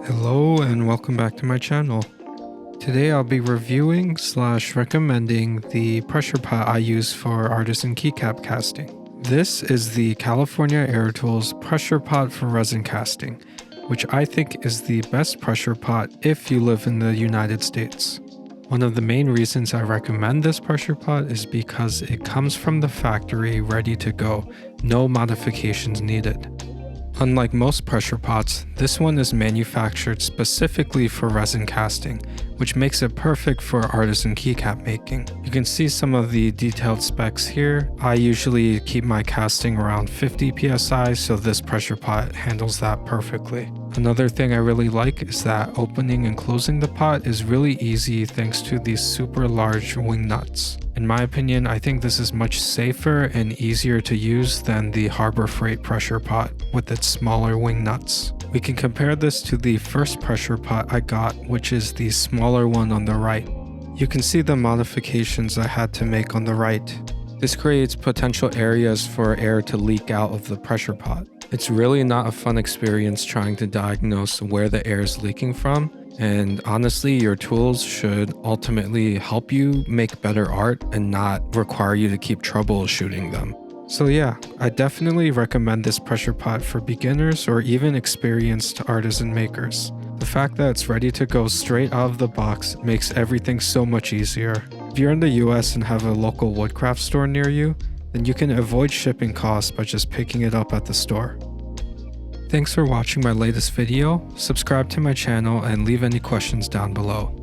Hello and welcome back to my channel. Today I'll be reviewing / recommending the pressure pot I use for artisan keycap casting. This is the California Air Tools pressure pot for resin casting, which I think is the best pressure pot if you live in the United States. One of the main reasons I recommend this pressure pot is because it comes from the factory ready to go, no modifications needed. Unlike most pressure pots, this one is manufactured specifically for resin casting, which makes it perfect for artisan keycap making. You can see some of the detailed specs here. I usually keep my casting around 50 psi, so this pressure pot handles that perfectly. Another thing I really like is that opening and closing the pot is really easy thanks to these super large wing nuts. In my opinion, I think this is much safer and easier to use than the Harbor Freight pressure pot with its smaller wing nuts. We can compare this to the first pressure pot I got, which is the smaller one on the right. You can see the modifications I had to make on the right. This creates potential areas for air to leak out of the pressure pot. It's really not a fun experience trying to diagnose where the air is leaking from, and honestly, your tools should ultimately help you make better art and not require you to keep troubleshooting them. So yeah, I definitely recommend this pressure pot for beginners or even experienced artisan makers. The fact that it's ready to go straight out of the box makes everything so much easier. If you're in the US and have a local woodcraft store near you, then you can avoid shipping costs by just picking it up at the store. Thanks for watching my latest video. Subscribe to my channel and leave any questions down below.